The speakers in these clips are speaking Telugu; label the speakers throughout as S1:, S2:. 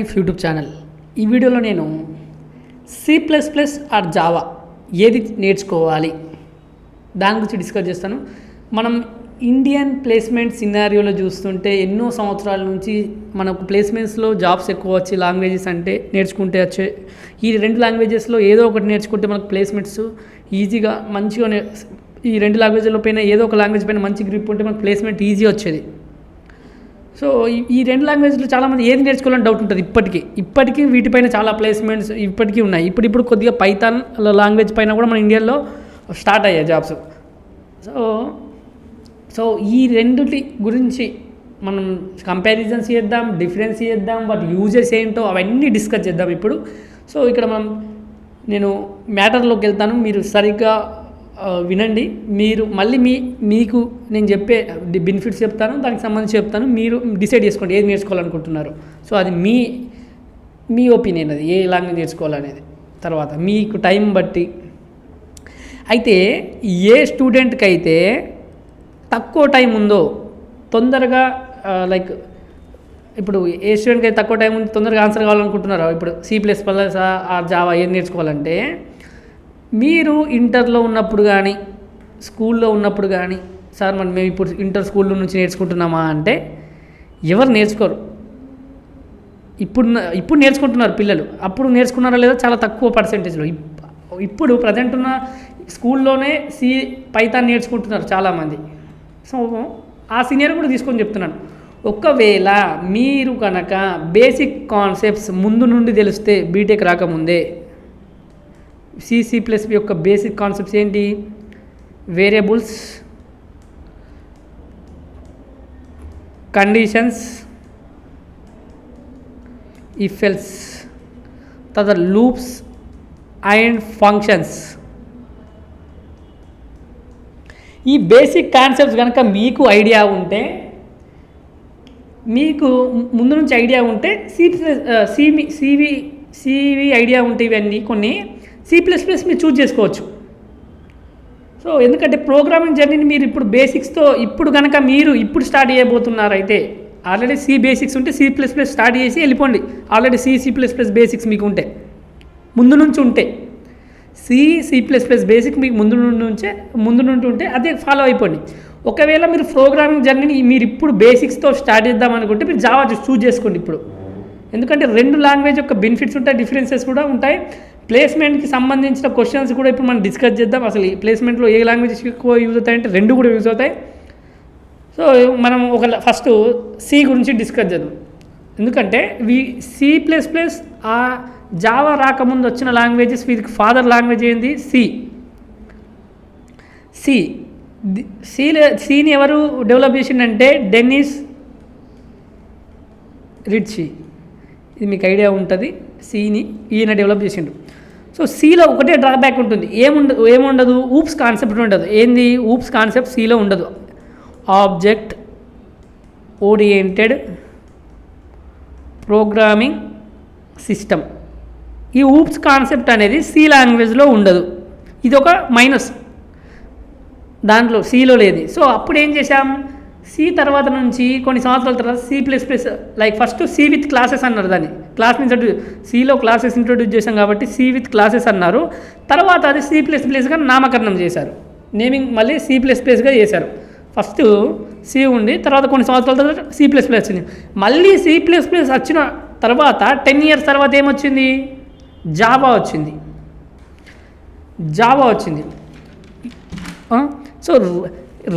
S1: YouTube channel. ఈ వీడియోలో నేను C++ ఆర్ జావా ఏది నేర్చుకోవాలి దాని గురించి డిస్కస్ చేస్తాను. మనం ఇండియన్ ప్లేస్మెంట్ సినారియోలో చూస్తుంటే ఎన్నో సంవత్సరాల నుంచి మనకు ప్లేస్మెంట్స్లో జాబ్స్ ఎక్కువ వచ్చి లాంగ్వేజెస్ అంటే నేర్చుకుంటే వచ్చే ఈ రెండు లాంగ్వేజెస్లో ఏదో ఒకటి నేర్చుకుంటే మనకు ప్లేస్మెంట్స్ ఈజీగా మంచిగా ఈ రెండు లాంగ్వేజ్ల పైన ఏదో ఒక లాంగ్వేజ్ పైన మంచి గ్రిప్ ఉంటే మనకు ప్లేస్మెంట్ ఈజీ వచ్చేది. సో ఈ రెండు లాంగ్వేజ్లో చాలామంది ఏది నేర్చుకోవాలని డౌట్ ఉంటుంది. ఇప్పటికీ వీటిపైన చాలా ప్లేస్మెంట్స్ ఇప్పటికీ ఉన్నాయి. ఇప్పుడు కొద్దిగా పైథాన్ లాంగ్వేజ్ పైన కూడా మన ఇండియాలో స్టార్ట్ అయ్యాయి జాబ్స్. సో ఈ రెండుటి గురించి మనం కంపారిజన్స్ చేద్దాం, డిఫరెన్స్ చేద్దాం, వాటి యూజెస్ ఏంటో అవన్నీ డిస్కస్ చేద్దాం ఇప్పుడు. సో ఇక్కడ నేను మ్యాటర్లోకి వెళ్తాను, మీరు సరిగ్గా వినండి. మీరు మళ్ళీ మీకు నేను చెప్పే బెనిఫిట్స్ చెప్తాను, దానికి సంబంధించి చెప్తాను, మీరు డిసైడ్ చేసుకోండి ఏది నేర్చుకోవాలనుకుంటున్నారు. సో అది మీ ఒపీనియన్, అది ఏ లాంగ్వేజ్ నేర్చుకోవాలనేది తర్వాత మీకు టైం బట్టి. అయితే ఏ స్టూడెంట్కి అయితే తక్కువ టైం ఉందో తొందరగా లైక్ ఇప్పుడు ఏ స్టూడెంట్కి అయితే తక్కువ టైం ఉంది తొందరగా ఆన్సర్ కావాలనుకుంటున్నారో, ఇప్పుడు C++ ఆర్ జావా ఏది నేర్చుకోవాలంటే మీరు ఇంటర్లో ఉన్నప్పుడు కానీ స్కూల్లో ఉన్నప్పుడు కానీ సార్ మేము ఇప్పుడు ఇంటర్ స్కూల్లో నుంచి నేర్చుకుంటున్నామా అంటే ఎవరు నేర్చుకోరు. ఇప్పుడు నేర్చుకుంటున్నారు పిల్లలు, అప్పుడు నేర్చుకున్నారా లేదా చాలా తక్కువ పర్సెంటేజ్లో. ఇప్పుడు ప్రజెంట్ ఉన్న స్కూల్లోనే పైథాన్ నేర్చుకుంటున్నారు చాలామంది. సో ఆ సీనియర్ కూడా తీసుకొని చెప్తున్నాను, ఒకవేళ మీరు కనుక బేసిక్ కాన్సెప్ట్స్ ముందు నుండి తెలిస్తే బీటెక్ రాకముందే C++ యొక్క బేసిక్ కాన్సెప్ట్స్ ఏంటి, వేరియబుల్స్, కండిషన్స్, ఇఫ్ ఎల్స్, తర్వాత లూప్స్ అండ్ ఫంక్షన్స్. ఈ బేసిక్ కాన్సెప్ట్స్ కనుక మీకు ఐడియా ఉంటే, మీకు ముందు నుంచి ఐడియా ఉంటే సివి ఐడియా ఉంటే ఇవన్నీ కొన్ని C++ మీరు చూజ్ చేసుకోవచ్చు. సో ఎందుకంటే ప్రోగ్రామింగ్ జర్నీని మీరు ఇప్పుడు బేసిక్స్తో ఇప్పుడు కనుక మీరు ఇప్పుడు స్టార్ట్ చేయబోతున్నారైతే ఆల్రెడీ C బేసిక్స్ ఉంటే C++ స్టార్ట్ చేసి వెళ్ళిపోండి. ఆల్రెడీ C++ బేసిక్స్ మీకు ఉంటే ముందు నుంచి ఉంటే C++ బేసిక్ మీకు ముందు నుండి ఉంటే అదే ఫాలో అయిపోండి. ఒకవేళ మీరు ప్రోగ్రామింగ్ జర్నీని మీరు ఇప్పుడు బేసిక్స్తో స్టార్ట్ చేద్దాం అనుకుంటే మీరు జావా చూజ్ చేసుకోండి ఇప్పుడు. ఎందుకంటే రెండు లాంగ్వేజ్ యొక్క బెనిఫిట్స్ ఉంటాయి, డిఫరెన్సెస్ కూడా ఉంటాయి. ప్లేస్మెంట్కి సంబంధించిన క్వశ్చన్స్ కూడా ఇప్పుడు మనం డిస్కస్ చేద్దాం. అసలు ఈ ప్లేస్మెంట్లో ఏ లాంగ్వేజెస్ ఎక్కువ యూజ్ అవుతాయంటే రెండు కూడా యూజ్ అవుతాయి. సో మనం ఫస్ట్ C గురించి డిస్కస్ చేద్దాం. ఎందుకంటే C++ ఆ జావా రాకముందు వచ్చిన లాంగ్వేజెస్ వీరికి ఫాదర్ లాంగ్వేజ్ ఏంది సిని ఎవరు డెవలప్ చేసిండంటే డెన్నిస్ రిచ్చి. ఇది మీకు ఐడియా ఉంటుంది. సిని ఈయన డెవలప్ చేసిండు. సో సిలో ఒకటే డ్రాబ్యాక్ ఉంటుంది, ఏముండదు ఊప్స్ కాన్సెప్ట్ ఉండదు. ఏంది ఊప్స్ కాన్సెప్ట్ సిలో ఉండదు, ఆబ్జెక్ట్ ఓరియంటెడ్ ప్రోగ్రామింగ్ సిస్టమ్. ఈ ఊప్స్ కాన్సెప్ట్ అనేది C లాంగ్వేజ్లో ఉండదు. ఇది ఒక మైనస్, దాంట్లో సిలో లేదు. సో అప్పుడు ఏం చేశాం, C తర్వాత నుంచి కొన్ని సంవత్సరాల తర్వాత C++ like first C with classes అన్నారు. దాన్ని క్లాస్ని Cలో క్లాసెస్ ఇంట్రొడ్యూస్ చేశాం కాబట్టి C విత్ క్లాసెస్ అన్నారు. తర్వాత అది C++గా నామకరణం చేశారు, నేమింగ్ మళ్ళీ C++గా చేశారు. ఫస్ట్ C ఉండి తర్వాత కొన్ని సంవత్సరాల తర్వాత C++ వచ్చింది. మళ్ళీ C++ వచ్చిన తర్వాత 10 years తర్వాత ఏమొచ్చింది, జావా వచ్చింది. సో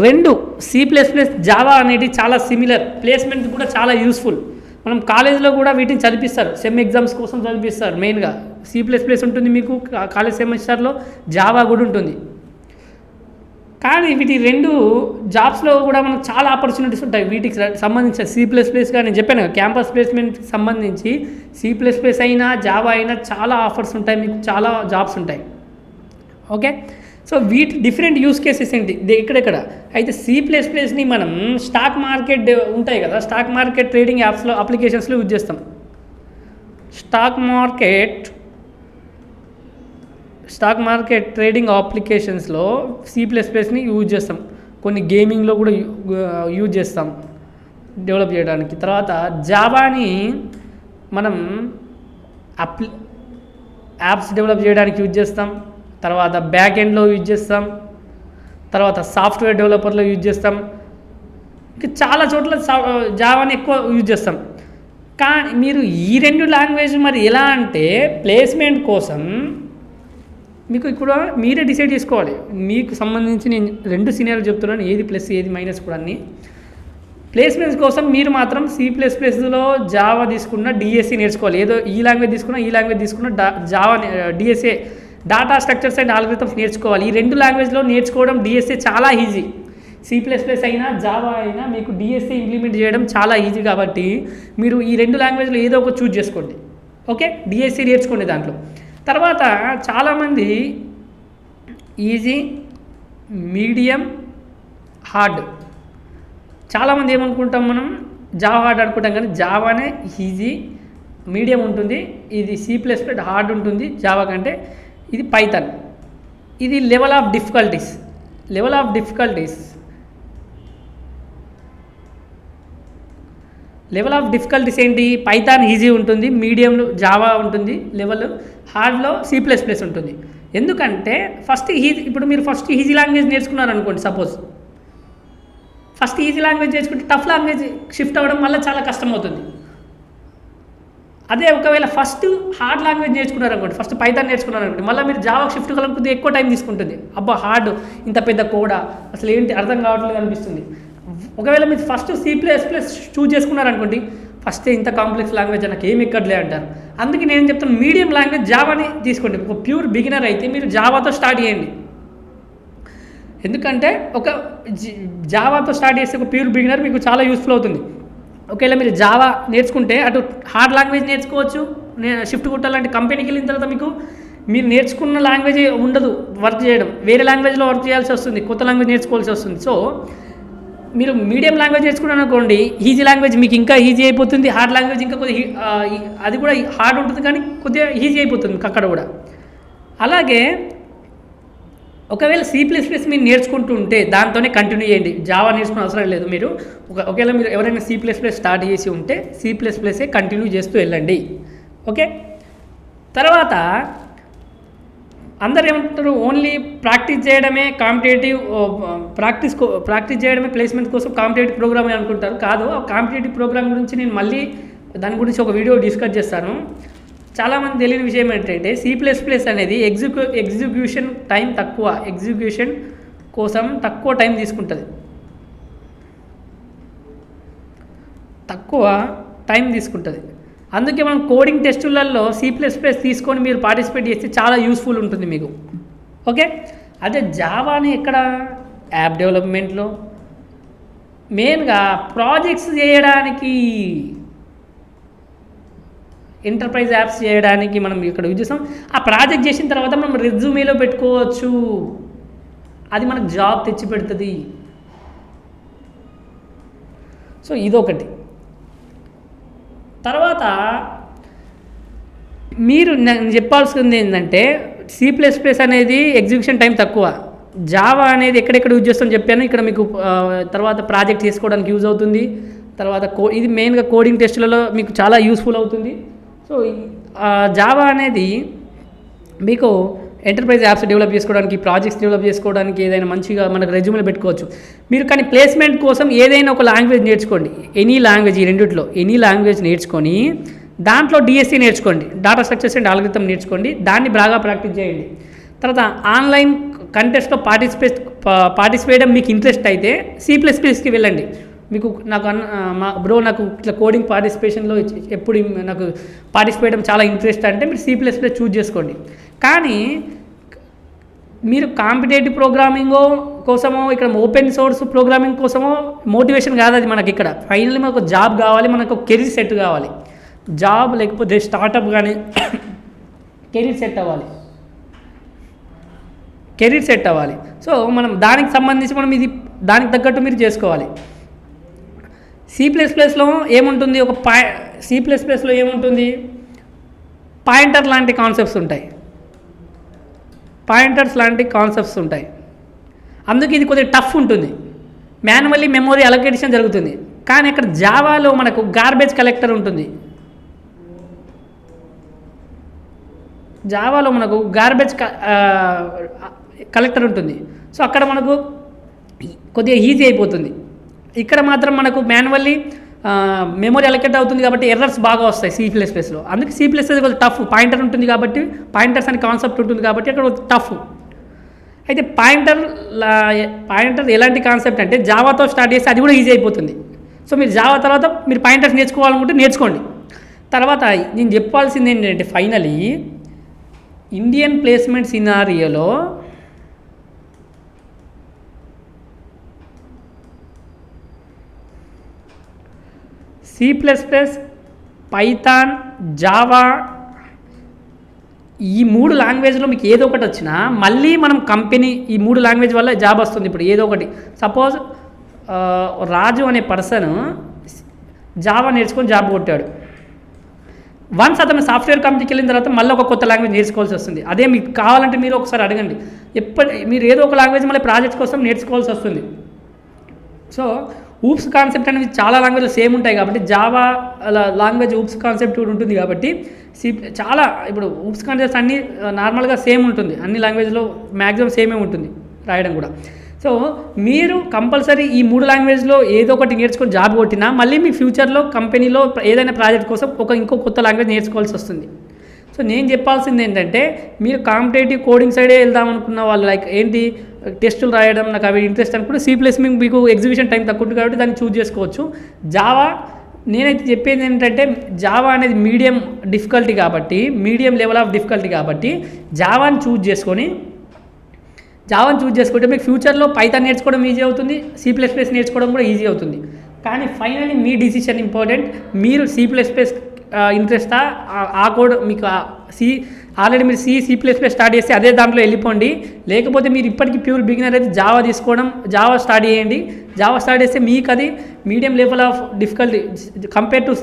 S1: రెండు C++ జావా అనేది చాలా సిమిలర్, ప్లేస్మెంట్ కూడా చాలా యూస్ఫుల్. మనం కాలేజ్లో కూడా వీటిని చదివిస్తారు, సెమ్ ఎగ్జామ్స్ కోసం చదివిస్తారు. మెయిన్గా C++ ఉంటుంది మీకు కాలేజ్ సెమిస్టర్లో, జావా కూడా ఉంటుంది. కానీ వీటి రెండు జాబ్స్లో కూడా మనకు చాలా ఆపర్చునిటీస్ ఉంటాయి. వీటికి సంబంధించిన C++గా నేను చెప్పాను కదా, క్యాంపస్ ప్లేస్మెంట్కి సంబంధించి C++ అయినా జావా అయినా చాలా ఆఫర్స్ ఉంటాయి, మీకు చాలా జాబ్స్ ఉంటాయి. ఓకే, సో వీటి డిఫరెంట్ యూస్ కేసెస్ ఏంటి ఎక్కడెక్కడ అయితే C++ని మనం స్టాక్ మార్కెట్ ఉంటాయి కదా, స్టాక్ మార్కెట్ ట్రేడింగ్ యాప్స్లో అప్లికేషన్స్లో యూజ్ చేస్తాం. స్టాక్ మార్కెట్ ట్రేడింగ్ అప్లికేషన్స్లో C++ని యూజ్ చేస్తాం. కొన్ని గేమింగ్లో కూడా యూజ్ చేస్తాం డెవలప్ చేయడానికి. తర్వాత జావాని మనం యాప్స్ డెవలప్ చేయడానికి యూజ్ చేస్తాం, తర్వాత బ్యాక్ ఎండ్లో యూజ్ చేస్తాం, తర్వాత సాఫ్ట్వేర్ డెవలపర్లో యూజ్ చేస్తాం, ఇంకా చాలా చోట్ల జావాని ఎక్కువ యూజ్ చేస్తాం. కానీ మీరు ఈ 2 లాంగ్వేజ్ మరి ఎలా అంటే ప్లేస్మెంట్ కోసం మీకు ఇప్పుడు మీరే డిసైడ్ చేసుకోవాలి. మీకు సంబంధించి నేను 2 సినారియోలు చెప్తున్నాను, ఏది ప్లస్ ఏది మైనస్ కూడా అన్ని. ప్లేస్మెంట్స్ కోసం మీరు మాత్రం C++లో జావా తీసుకున్న డిఎస్సి నేర్చుకోవాలి. ఏదో ఈ లాంగ్వేజ్ తీసుకున్న Java DSA data structures and algorithms నేర్చుకోవాలి. ఈ 2 లాంగ్వేజ్లో నేర్చుకోవడం డిఎస్ఏ చాలా ఈజీ. C++ అయినా జావా అయినా మీకు డిఎస్ఏ ఇంప్లిమెంట్ చేయడం చాలా ఈజీ. కాబట్టి మీరు ఈ 2 లాంగ్వేజ్లో ఏదో ఒక చూజ్ చేసుకోండి. ఓకే, డిఎస్ఏ నేర్చుకోండి దాంట్లో. తర్వాత చాలామంది ఈజీ, మీడియం, హార్డ్, చాలామంది ఏమనుకుంటాం మనం జావా హార్డ్ అనుకుంటాం, కానీ జావానే ఈజీ, మీడియం ఉంటుంది, ఇది C++ హార్డ్ ఉంటుంది జావా కంటే, ఇది పైథాన్. ఇది లెవెల్ ఆఫ్ డిఫికల్టీస్ ఏంటి? పైథాన్ ఈజీ ఉంటుంది, మీడియంలో జావా ఉంటుంది, లెవెల్ హార్డ్లో C++ ఉంటుంది. ఎందుకంటే ఇప్పుడు మీరు ఫస్ట్ ఈజీ లాంగ్వేజ్ నేర్చుకున్నారనుకోండి, సపోజ్ ఫస్ట్ ఈజీ లాంగ్వేజ్ నేర్చుకుంటే టఫ్ లాంగ్వేజ్ షిఫ్ట్ అవ్వడం వల్ల చాలా కష్టం అవుతుంది. అదే ఒకవేళ ఫస్ట్ హార్డ్ లాంగ్వేజ్ నేర్చుకున్నారనుకోండి, ఫస్ట్ పైథాన్ నేర్చుకున్నారనుకోండి, మళ్ళీ మీరు జావాకి షిఫ్ట్ కొద్దిగా ఎక్కువ టైం తీసుకుంటుంది. అబ్బా హార్డ్, ఇంత పెద్ద కోడా, అసలు ఏంటి అర్థం కావట్లేదు అనిపిస్తుంది. ఒకవేళ మీరు ఫస్ట్ C++ చూజ్ చేసుకున్నారనుకోండి, ఫస్ట్ ఇంత కాంప్లెక్స్ లాంగ్వేజ్ నాకు ఏమి ఎక్కడలే అంటారు. అందుకే నేను చెప్తాను మీడియం లాంగ్వేజ్ జావాని తీసుకోండి. ఒక ప్యూర్ బిగినర్ అయితే మీరు జావాతో స్టార్ట్ చేయండి. ఎందుకంటే జావాతో స్టార్ట్ చేస్తే ఒక ప్యూర్ బిగినర్ మీకు చాలా యూస్ఫుల్ అవుతుంది. ఒకవేళ మీరు జావా నేర్చుకుంటే అటు హార్డ్ లాంగ్వేజ్ నేర్చుకోవచ్చు. షిఫ్ట్ కొట్టాలంటే కంపెనీకి వెళ్ళిన తర్వాత మీరు నేర్చుకున్న లాంగ్వేజ్ ఉండదు వర్క్ చేయడం, వేరే లాంగ్వేజ్లో వర్క్ చేయాల్సి వస్తుంది, కొత్త లాంగ్వేజ్ నేర్చుకోవాల్సి వస్తుంది. సో మీరు మీడియం లాంగ్వేజ్ నేర్చుకున్నాను అనుకోండి, ఈజీ లాంగ్వేజ్ మీకు ఇంకా ఈజీ అయిపోతుంది, హార్డ్ లాంగ్వేజ్ ఇంకా కొద్దిగా అది కూడా హార్డ్ ఉంటుంది కానీ కొద్దిగా ఈజీ అయిపోతుంది అక్కడ కూడా. అలాగే ఒకవేళ C++ మీరు నేర్చుకుంటూ ఉంటే దాంతోనే కంటిన్యూ చేయండి, జావా నేర్చుకునే అవసరం లేదు. మీరు ఒకవేళ మీరు ఎవరైనా C++ స్టార్ట్ చేసి ఉంటే C++ కంటిన్యూ చేస్తూ వెళ్ళండి. ఓకే, తర్వాత అందరు ఏమంటారు, ఓన్లీ ప్రాక్టీస్ చేయడమే కాంపిటేటివ్, ప్రాక్టీస్ చేయడమే ప్లేస్మెంట్ కోసం కాంపిటేటివ్ ప్రోగ్రామ్ అనుకుంటారు. కాదు, ఆ కాంపిటేటివ్ ప్రోగ్రామ్ గురించి నేను మళ్ళీ దాని గురించి ఒక వీడియో డిస్కస్ చేస్తాను. చాలామంది తెలియని విషయం ఏంటంటే C++ అనేది ఎగ్జిక్యూషన్ టైం తక్కువ, ఎగ్జిక్యూషన్ కోసం తక్కువ టైం తీసుకుంటుంది. అందుకే మనం కోడింగ్ టెస్టులలో C++ తీసుకొని మీరు పార్టిసిపేట్ చేస్తే చాలా యూస్ఫుల్ ఉంటుంది మీకు. ఓకే, అదే జావాని ఎక్కడ యాప్ డెవలప్మెంట్లో మెయిన్గా ప్రాజెక్ట్స్ చేయడానికి, ఎంటర్ప్రైజ్ యాప్స్ చేయడానికి మనం ఇక్కడ యూజ్ చేస్తాం. ఆ ప్రాజెక్ట్ చేసిన తర్వాత మనం రెజ్యూమేలో పెట్టుకోవచ్చు, అది మనకు జాబ్ తెచ్చి పెడుతుంది. సో ఇదొకటి. తర్వాత మీరు నేను చెప్పాల్సింది ఏంటంటే C++ అనేది ఎగ్జిక్యూషన్ టైం తక్కువ, జావా అనేది ఎక్కడెక్కడ యూజ్ చేస్తామని చెప్పాను. ఇక్కడ మీకు తర్వాత ప్రాజెక్ట్ చేసుకోవడానికి యూజ్ అవుతుంది. తర్వాత ఇది మెయిన్గా కోడింగ్ టెస్టులలో మీకు చాలా యూస్ఫుల్ అవుతుంది. సో జావా అనేది మీకు ఎంటర్ప్రైజ్ యాప్స్ డెవలప్ చేసుకోవడానికి, ప్రాజెక్ట్స్ డెవలప్ చేసుకోవడానికి ఏదైనా మంచిగా మనకు రెజ్యూమేలో పెట్టుకోవచ్చు. మీరు కానీ ప్లేస్మెంట్ కోసం ఏదైనా ఒక లాంగ్వేజ్ నేర్చుకోండి, ఎనీ లాంగ్వేజ్, ఈ రెండిట్లో ఎనీ లాంగ్వేజ్ నేర్చుకొని దాంట్లో డిఎస్సి నేర్చుకోండి, డాటా స్ట్రక్చర్స్ అండ్ ఆల్గరిథం నేర్చుకోండి, దాన్ని బాగా ప్రాక్టీస్ చేయండి. తర్వాత ఆన్లైన్ కంటెస్ట్లో పార్టిసిపేట్ మీకు ఇంట్రెస్ట్ అయితే C++కి వెళ్ళండి. మీకు నాకు ఇట్లా కోడింగ్ పార్టిసిపేషన్లో ఎప్పుడు నాకు పార్టిసిపేట్ చాలా ఇంట్రెస్ట్ అంటే మీరు C++ చూజ్ చేసుకోండి. కానీ మీరు కాంపిటేటివ్ ప్రోగ్రామింగ్ కోసమో ఇక్కడ ఓపెన్ సోర్స్ ప్రోగ్రామింగ్ కోసమో మోటివేషన్ కాదు అది మనకి. ఇక్కడ ఫైనల్లీ మనకు జాబ్ కావాలి, మనకు కెరీర్ సెట్ కావాలి. జాబ్ లేకపోతే స్టార్టప్ కానీ కెరీర్ సెట్ అవ్వాలి. సో మనం దానికి సంబంధించి దానికి తగ్గట్టు మీరు చేసుకోవాలి. C++లో ఏముంటుంది, C++లో ఏముంటుంది, పాయింటర్స్ లాంటి కాన్సెప్ట్స్ ఉంటాయి. అందుకే ఇది కొద్దిగా టఫ్ ఉంటుంది, మాన్యువల్లీ మెమొరీ అలొకేషన్ జరుగుతుంది. కానీ ఇక్కడ జావాలో మనకు గార్బేజ్ కలెక్టర్ ఉంటుంది. జావాలో మనకు గార్బేజ్ కలెక్టర్ ఉంటుంది. సో అక్కడ మనకు కొద్దిగా ఈజీ అయిపోతుంది. ఇక్కడ మాత్రం మనకు మాన్యువల్లీ మెమొరీ అలొకేట్ అవుతుంది కాబట్టి ఎర్రర్స్ బాగా వస్తాయి C++లో. అందుకే C++ కొంచెం టఫ్. పాయింటర్ ఉంటుంది కాబట్టి, పాయింటర్స్ అనే కాన్సెప్ట్ ఉంటుంది కాబట్టి అక్కడ టఫ్. అయితే పాయింటర్ ఎలాంటి కాన్సెప్ట్ అంటే జావాతో స్టార్ట్ చేస్తే అది కూడా ఈజీ అయిపోతుంది. సో మీరు జావా తర్వాత మీరు పాయింటర్స్ నేర్చుకోవాలనుకుంటే నేర్చుకోండి. తర్వాత నేను చెప్పాల్సింది ఏంటంటే ఫైనలీ ఇండియన్ ప్లేస్మెంట్ సినారియోలో C++, పైథాన్, జావా ఈ 3 లాంగ్వేజ్లో మీకు ఏదో ఒకటి వచ్చినా మళ్ళీ మనం కంపెనీ ఈ 3 లాంగ్వేజ్ వల్ల జాబ్ వస్తుంది. ఇప్పుడు ఏదో ఒకటి సపోజ్ రాజు అనే పర్సన్ జావా నేర్చుకొని జాబ్ కొట్టాడు. వన్స్ అతను సాఫ్ట్వేర్ కంపెనీకి వెళ్ళిన తర్వాత మళ్ళీ ఒక కొత్త లాంగ్వేజ్ నేర్చుకోవాల్సి వస్తుంది. అదే మీకు కావాలంటే మీరు ఒకసారి అడగండి. మీరు ఏదో ఒక లాంగ్వేజ్ మళ్ళీ ప్రాజెక్ట్ కోసం నేర్చుకోవాల్సి వస్తుంది. సో ఊప్స్ కాన్సెప్ట్ అనేది చాలా లాంగ్వేజ్లో సేమ్ ఉంటాయి కాబట్టి జావా లాంగ్వేజ్ ఊప్స్ కాన్సెప్ట్ కూడా ఉంటుంది కాబట్టి చాలా ఇప్పుడు ఊప్స్ కాన్సెప్ట్స్ అన్నీ నార్మల్గా సేమ్ ఉంటుంది. అన్ని లాంగ్వేజ్లో మ్యాక్సిమం సేమే ఉంటుంది రాయడం కూడా. సో మీరు కంపల్సరీ ఈ 3 లాంగ్వేజ్లో ఏదో ఒకటి నేర్చుకొని జాబ్ కొట్టినా మళ్ళీ మీ ఫ్యూచర్లో కంపెనీలో ఏదైనా ప్రాజెక్ట్ కోసం ఇంకో కొత్త లాంగ్వేజ్ నేర్చుకోవాల్సి వస్తుంది. సో నేను చెప్పాల్సింది ఏంటంటే మీరు కాంపిటేటివ్ కోడింగ్ సైడే వెళ్దాం అనుకున్న వాళ్ళు లైక్ ఏంటి టెస్టులు రాయడం నాకు అవి ఇంట్రెస్ట్ అనుకుంటే C++ మీకు ఎగ్జిబిషన్ టైం తక్కువ ఉంటుంది కాబట్టి దాన్ని చూజ్ చేసుకోవచ్చు. జావా నేనైతే చెప్పేది ఏంటంటే జావా అనేది మీడియం డిఫికల్టీ కాబట్టి మీడియం లెవెల్ ఆఫ్ డిఫికల్టీ కాబట్టి జావాని చూజ్ చేసుకుంటే మీకు ఫ్యూచర్లో పైథాన్ నేర్చుకోవడం ఈజీ అవుతుంది, C++ నేర్చుకోవడం కూడా ఈజీ అవుతుంది. కానీ ఫైనల్లీ మీ డిసిషన్ ఇంపార్టెంట్. మీరు C++ ఇంట్రెస్టా ఆ కోడ్ మీకు ఆల్రెడీ మీరు C++ స్టార్ట్ చేస్తే అదే దాంట్లో వెళ్ళిపోండి. లేకపోతే మీరు ఇప్పటికీ ప్యూర్ బిగినర్ అయితే జావా స్టార్ట్ చేయండి. జావా స్టార్ట్ చేస్తే మీకు అది medium level of difficulty compare to C++.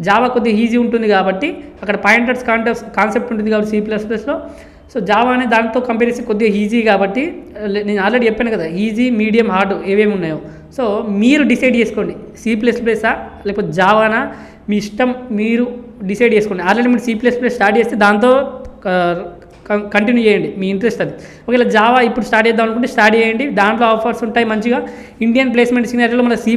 S1: Java కొద్దిగా ఈజీ ఉంటుంది కాబట్టి అక్కడ పాయింటర్స్ కాన్సెప్ట్ ఉంటుంది కాబట్టి C++లో. సో జావా అనే దాంతో కంపేర్ చేస్తే కొద్దిగా ఈజీ కాబట్టి నేను ఆల్రెడీ చెప్పాను కదా ఈజీ మీడియం హార్డ్ ఏమేమి ఉన్నాయో. సో మీరు డిసైడ్ చేసుకోండి C++ఆ లేకపోతే జావానా మీ ఇష్టం, మీరు డిసైడ్ చేసుకోండి. ఆల్రెడీ మీరు C++ స్టార్ట్ చేస్తే దాంతో కంటిన్యూ చేయండి, మీ ఇంట్రెస్ట్ అది. ఒకవేళ జావా ఇప్పుడు స్టార్ట్ చేద్దాం అనుకుంటే స్టార్ట్ చేయండి, దాంట్లో ఆఫర్స్ ఉంటాయి మంచిగా. ఇండియన్ ప్లేస్మెంట్ సినారియోలో మన C++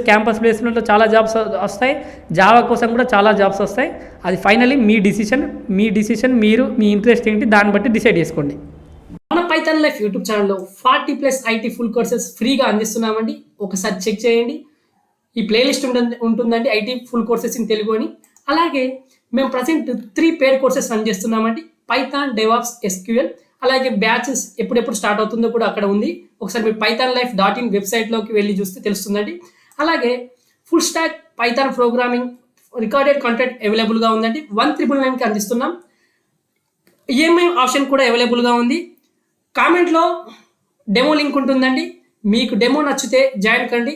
S1: క్యాంపస్ ప్లేస్మెంట్లో చాలా జాబ్స్ వస్తాయి, జావా కోసం కూడా చాలా జాబ్స్ వస్తాయి. అది ఫైనలీ మీ డిసిషన్ మీరు మీ ఇంట్రెస్ట్ ఏంటి దాన్ని బట్టి డిసైడ్ చేసుకోండి. మన పైథాన్ లైఫ్ యూట్యూబ్ ఛానల్లో 40+ IT ఫుల్ కోర్సెస్ ఫ్రీగా అందిస్తున్నామండి. ఒకసారి చెక్ చేయండి. ఈ ప్లేలిస్ట్ ఉంటుందండి IT full courses in Telugu అని. అలాగే మేము ప్రజెంట్ 3 పెయిడ్ కోర్సెస్ రన్ చేస్తున్నామండి. Python, DevOps, SQL. అలాగే బ్యాచెస్ ఎప్పుడెప్పుడు స్టార్ట్ అవుతుందో కూడా అక్కడ ఉంది. ఒకసారి మీరు pythonlife.in వెబ్సైట్లోకి వెళ్ళి చూస్తే తెలుస్తుందండి. అలాగే full stack Python programming recorded content అవైలబుల్గా ఉందండి. 1,999కి అందిస్తున్నాం. EMI ఆప్షన్ కూడా అవైలబుల్గా ఉంది. కామెంట్లో డెమో లింక్ ఉంటుందండి. మీకు డెమో నచ్చితే జాయిన్ కండి.